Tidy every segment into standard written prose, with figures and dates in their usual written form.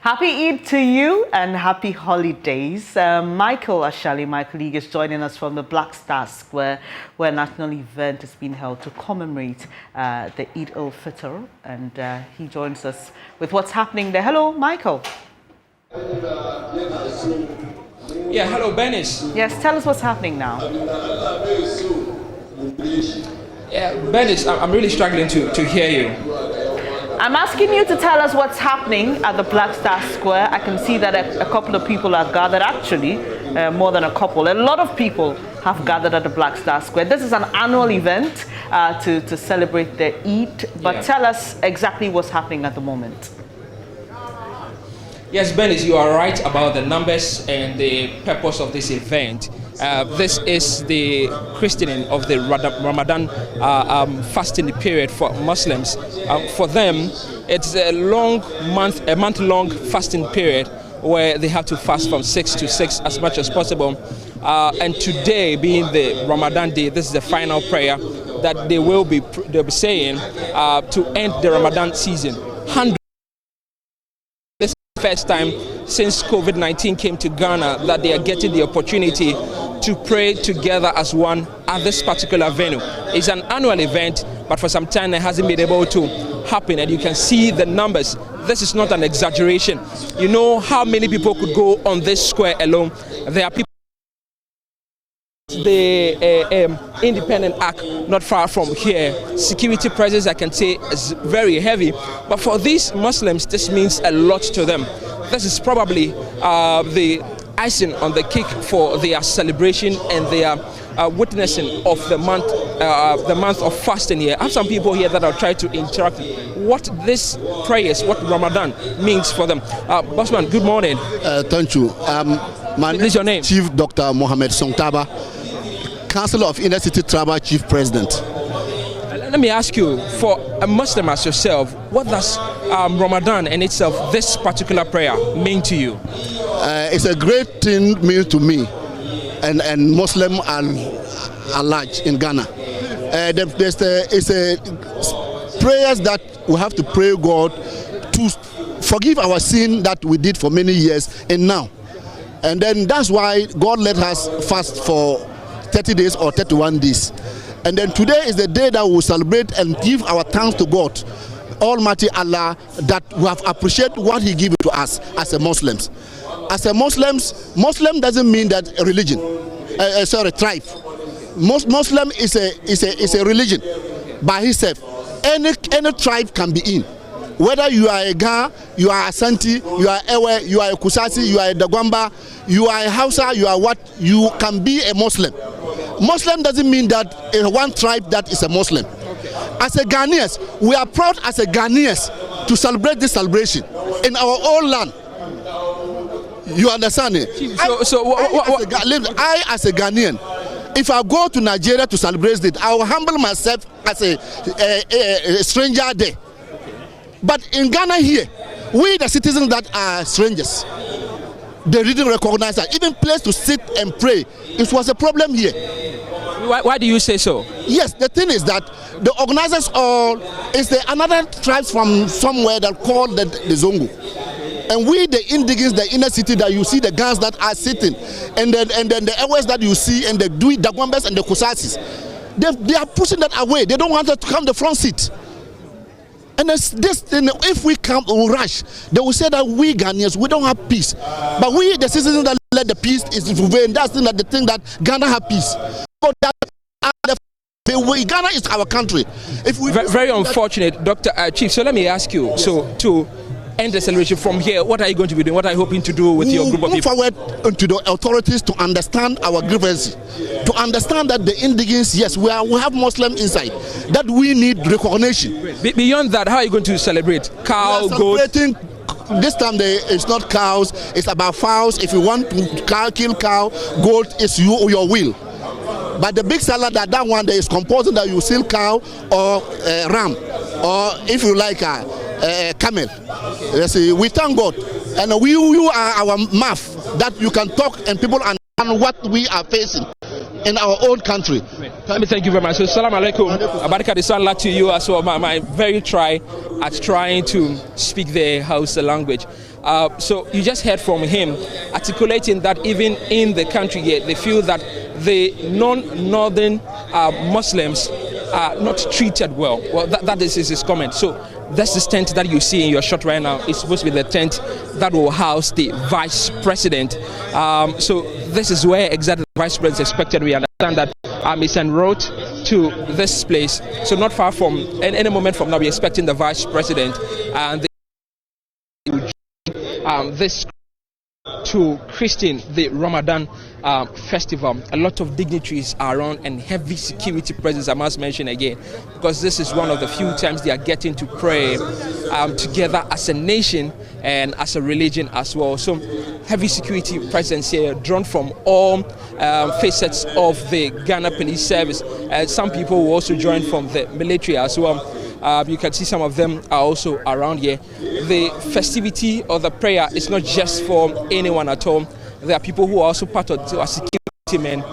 Happy Eid to you and happy holidays. Michael Ashali, my colleague, is joining us from the Black Star Square, where a national event is being held to commemorate the Eid IL-FITR. And he joins us with what's happening there. Hello, Michael. Yeah, hello, Benis. Yes, tell us what's happening now. Yeah, Benis, I'm really struggling to hear you. I'm asking you to tell us what's happening at the Black Star Square. I can see that a couple of people are gathered, actually, more than a couple. A lot of people have gathered at the Black Star Square. This is an annual event to celebrate the Eid, but tell us exactly what's happening at the moment. Yes, Benis, you are right about the numbers and the purpose of this event. This is the christening of the Ramadan fasting period for Muslims. For them, it's a month-long fasting period where they have to fast from 6 to 6 as much as possible. And today, being the Ramadan day, this is the final prayer that they'll be saying to end the Ramadan season. This is the first time since COVID-19 came to Ghana that they are getting the opportunity to pray together as one at this particular venue. It's an annual event, but for some time it hasn't been able to happen, and you can see the numbers. This is not an exaggeration. You know how many people could go on this square alone? There are people. The independent act not far from here. Security presence, I can say, is very heavy, but for these Muslims this means a lot to them. This is probably the icing on the cake for their celebration and their witnessing of the month of fasting here. I have some people here that I'll try to interact with what this prayers, what Ramadan means for them. Bossman, good morning. Thank you. My name is your name? Chief Dr. Mohammed Songtaba, Council of Inner City Tribal Chief President. Let me ask you, for a Muslim as yourself, what does Ramadan in itself, this particular prayer, mean to you? It's a great thing mean to me and Muslim are large in Ghana. It's a prayers that we have to pray God to forgive our sin that we did for many years and now. And then that's why God let us fast for 30 days or 31 days. And then today is the day that we will celebrate and give our thanks to God, Almighty Allah, that we have appreciated what He gave to us as a Muslims. As a Muslim doesn't mean that a religion, tribe. Muslim is a religion by itself. Any tribe can be in. Whether you are a Ga, you are a Santi, you are Ewe, you are a Kusasi, you are a Dagwamba, you are a Hausa, you are what, you can be a Muslim. Muslim doesn't mean that one tribe that is a Muslim. As a Ghanaians, we are proud as a Ghanaians to celebrate this celebration in our own land. You understand it? I as a Ghanaian, if I go to Nigeria to celebrate it, I will humble myself as a stranger there. But in Ghana here, we the citizens that are strangers, they didn't recognize that. Even place to sit and pray, it was a problem here. Why do you say so? Yes, the thing is that the organizers is another tribes from somewhere that called the Zongo. And we, the indigenous, the inner city, that you see the guns that are sitting, and then the areas that you see, and the Dagwambas and the Kusasis, they are pushing that away. They don't want us to come the front seat. And if we come or rush, they will say that we Ghanaians, we don't have peace. But we, the citizens that let the peace is prevail, that's the thing that Ghana have peace. But Ghana is our country. If we very unfortunate, Dr. Chief. So let me ask you, so to end the celebration from here, what are you going to be doing? What are you hoping to do with your group of people? Move forward to the authorities to understand our grievances, to understand that the indigenous, yes, we have Muslim inside, that we need recognition. Beyond that, how are you going to celebrate? Cow, goat? This time it's not cows, it's about fowls. If you want to kill cow, goat is your will. But the big salad, that one there is composing that you sell cow or ram, or if you like camel. We thank God, and you are our mouth that you can talk and people understand what we are facing in our own country. Let me thank you very much. So, salam alaikum. Abarika de Sanla to you as well. My very try at trying to speak the Hausa language. So you just heard from him articulating that even in the country here, they feel that the non-northern Muslims are not treated well. Well, that is his comment. So that's the tent that you see in your shot right now. It's supposed to be the tent that will house the vice president. So this is where exactly the vice president is expected. We understand that he's en route to this place. So not far from any moment from now, we're expecting the vice president and this to christen the Ramadan festival. A lot of dignitaries are around and heavy security presence, I must mention again, because this is one of the few times they are getting to pray together as a nation and as a religion as well. So heavy security presence here, drawn from all facets of the Ghana Police Service. Some people will also join from the military as well. You can see some of them are also around here. The festivity or the prayer is not just for anyone at all. There are people who are also part of the security men.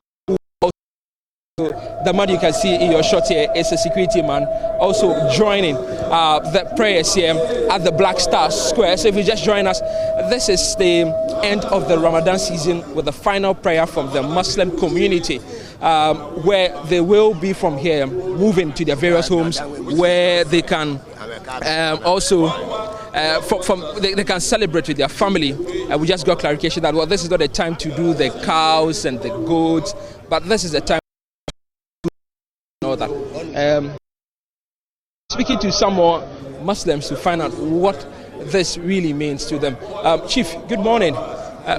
The man you can see in your shot here is a security man also joining the prayers here at the Black Star Square. So if you just join us, this is the end of the Ramadan season with the final prayer from the Muslim community, where they will be from here moving to their various homes where they can they can celebrate with their family. We just got clarification that, well, this is not a time to do the cows and the goats, but this is a time to know that. Speaking to some more Muslims to find out what this really means to them. Chief, good morning.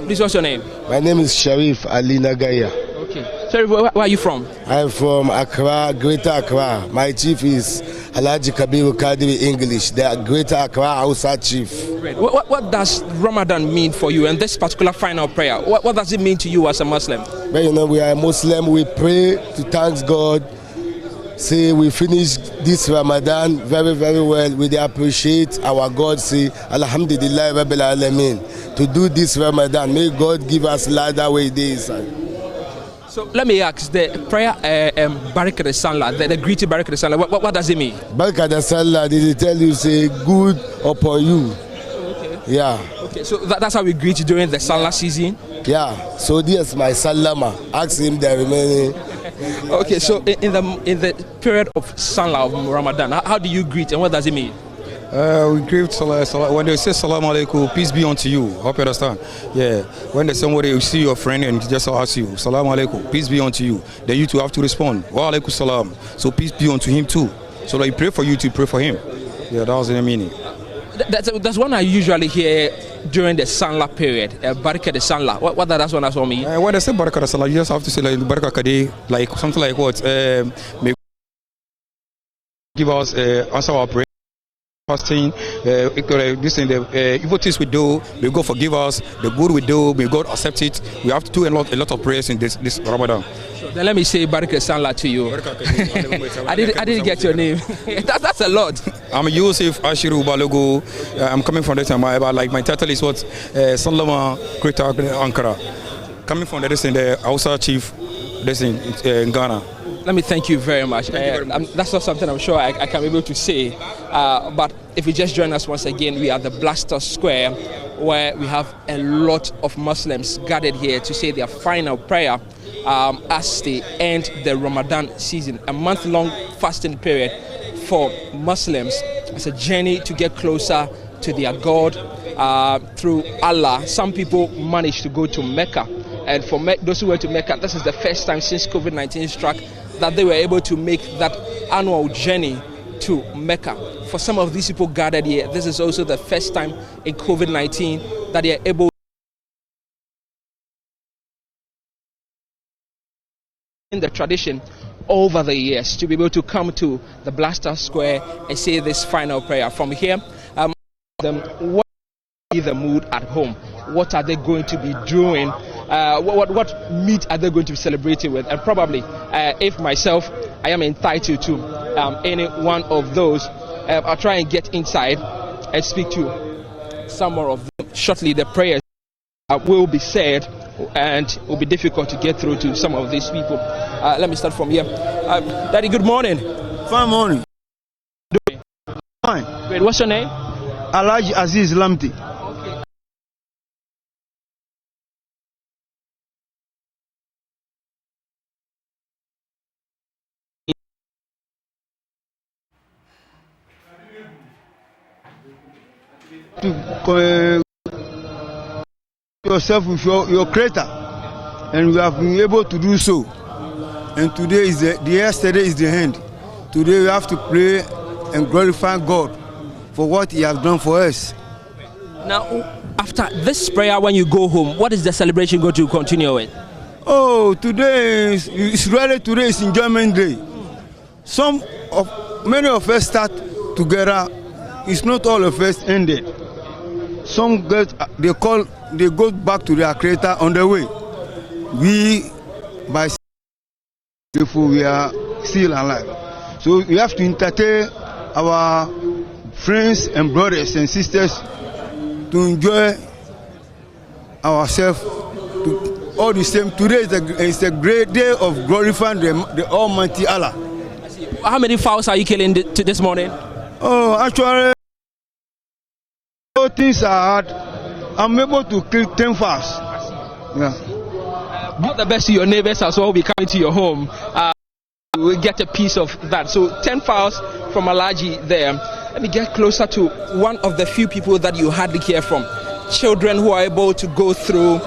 Please, what's your name? My name is Sharif Ali Nagaya. Okay. Sorry, where are you from? I'm from Accra, Greater Accra. My chief is Alhaji Kabiru Kadiri English, the Greater Accra Hausa chief. Great. What does Ramadan mean for you and this particular final prayer? What does it mean to you as a Muslim? Well, you know, we are a Muslim. We pray to thank God. Say we finish this Ramadan very, very well. We appreciate our God. Say Alhamdulillah Rabbil Alameen. To do this Ramadan, may God give us ladder way days. So let me ask, the prayer Barakah de Salah, the greeting Barakah de Salah, what does it mean? Barakah de Salah, did it tell you say good upon you? Okay. Yeah. Okay, so that's how we greet you during the Salah season? Yeah. So this my Salama. Ask him the remaining. Okay, so in the period of Salah of Ramadan, how do you greet and what does it mean? We greet Salah. When they say Salam Alaikum, peace be unto you. Hope you understand. Yeah. When there's somebody, you see your friend and just ask you, Salam Alaikum, peace be unto you. Then you two have to respond, Wa Alaikum Salam. So peace be unto him too. So that he pray for you to pray for him. Yeah, that was the meaning. That's one I usually hear during the Salah period. Barakah de Salah. What does one also mean? When they say Barakah de Salah, you just have to say like Barakah Kadi, like something like what? May give us answer our prayer. Fasting, this thing, the evil things we do, may God forgive us. The good we do, may God accept it. We have to do a lot of prayers in this Ramadan. So then let me say Barakah Salah to you. I didn't get your name. That's a lot. I'm Yusuf Ashiru Balogo. I'm coming from the time, like my title is what? Salama Greater Ankara. Coming from the Hausa chief, in Ghana. Let me thank you very much. That's not something I'm sure I can be able to say. But if you just join us once again, we are at the Black Star Square, where we have a lot of Muslims gathered here to say their final prayer as they end the Ramadan season, a month-long fasting period for Muslims. It's a journey to get closer to their God through Allah. Some people manage to go to Mecca, and for those who went to Mecca, this is the first time since COVID-19 struck that they were able to make that annual journey to Mecca. For some of these people gathered here, this is also the first time in COVID-19 that they are able in the tradition over the years to be able to come to the Black Star Square and say this final prayer. From here, what is the mood at home? What are they going to be doing? What meat are they going to be celebrating with? And probably, if myself, I am entitled to any one of those, I'll try and get inside and speak to some more of them. Shortly, the prayers will be said, and it will be difficult to get through to some of these people. Let me start from here. Daddy, good morning. Fine morning. Fine. Great. What's your name? Alhaji Aziz Lamti. to yourself with your creator, and we have been able to do so. And today is the yesterday is the end. Today we have to pray and glorify God for what He has done for us. Now, after this prayer, when you go home, what is the celebration going to continue with? Oh, today is really today is enjoyment day. Many of us start together. It's not all of us ended. Some they go back to their creator on the way. We by we are still alive. So we have to entertain our friends and brothers and sisters to enjoy ourselves. All the same, today is a great day of glorifying the Almighty Allah. How many fowls are you killing this morning? Oh, actually, all things are hard. I'm able to kill 10 fowls. Yeah. Do the best to your neighbors as well. Will be coming to your home. You will get a piece of that. So 10 fowls from Alaji there. Let me get closer to one of the few people that you hardly hear from. Children who are able to go through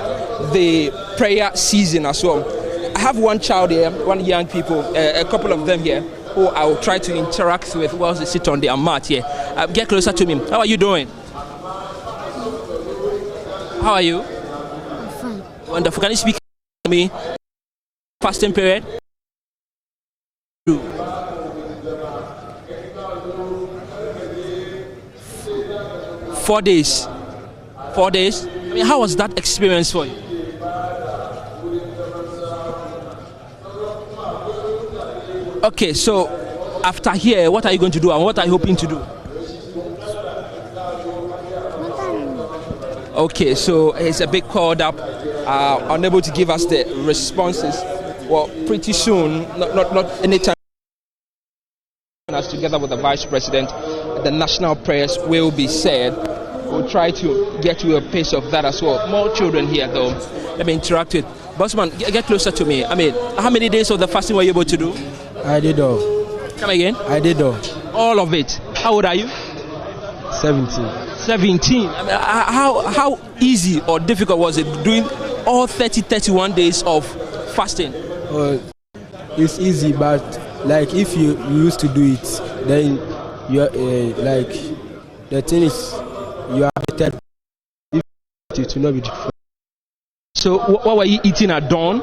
the prayer season as well. I have one child here, one young people, a couple of them here, who I will try to interact with whilst they sit on their mat here. Get closer to me. How are you doing? How are you? I'm fine. Wonderful. Can you speak to me? Fasting period? 4 days. 4 days? I mean, how was that experience for you? Okay, so after here, what are you going to do and what are you hoping to do? Okay, so he's a bit called up, unable to give us the responses. Well, pretty soon, not anytime, us together with the Vice President, the national prayers will be said. We'll try to get you a piece of that as well. More children here, though. Let me interact with. Bossman, get closer to me. I mean, how many days of the fasting were you able to do? I did all. Come again? I did all. All of it. How old are you? 17. 17. I mean, how easy or difficult was it doing all 31 days of fasting? It's easy, but like if you used to do it, then you like the thing is you are better. If it will not be difficult. So what were you eating at dawn?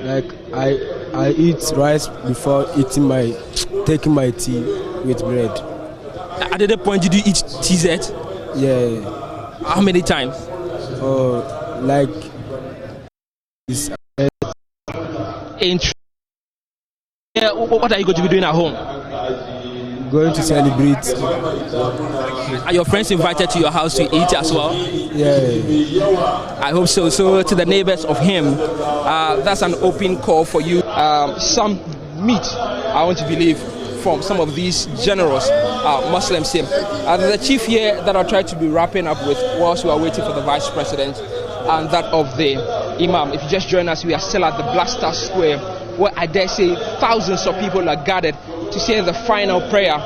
Like I eat rice before taking my tea with bread. At that point, did you eat TZ? Yeah. How many times? Like it's yeah, what are you going to be doing at home? Going to celebrate. Are your friends invited to your house to eat as well? Yeah. I hope so. So to the neighbors of him, that's an open call for you. Some meat, I want to believe, from some of these generous Muslims here. The chief here that I'll try to be wrapping up with whilst we are waiting for the Vice President and that of the Imam. If you just join us, we are still at the Black Star Square, where I dare say thousands of people are gathered to say the final prayer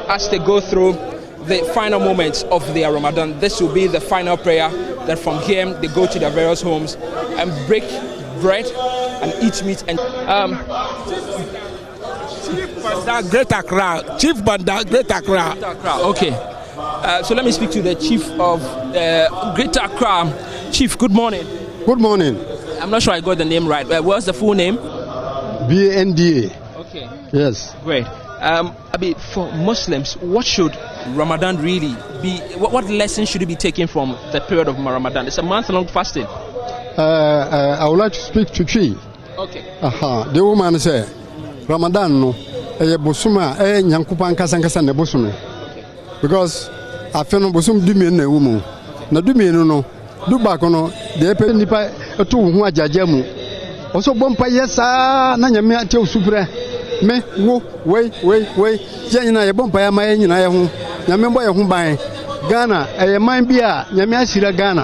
as they go through the final moments of their Ramadan. This will be the final prayer. That from here they go to their various homes and break bread and eat meat. And Great Accra, Chief Banda, Great Accra. Okay. So let me speak to the Chief of Great Accra. Chief, good morning. Good morning. I'm not sure I got the name right. What's the full name? BNDA. Okay. Yes. Great. I mean, for Muslims, what should Ramadan really be? What lessons should be taken from the period of Ramadan? It's a month-long fasting. I would like to speak to Chi. Okay. The woman said, Ramadan no, bosuma nyankupan kasankasa ne bosume. Because I feel no bosum dumi na wumu. Na dumi no du back no de pe nipa to hu ajaja mu. Oso bompa yesa na nyame ate osufre. Me wo wei nyina ye bompa ya maye nyina ye ho. Nyame mbo ye ho ban. Ghana man bia nyame asira Ghana.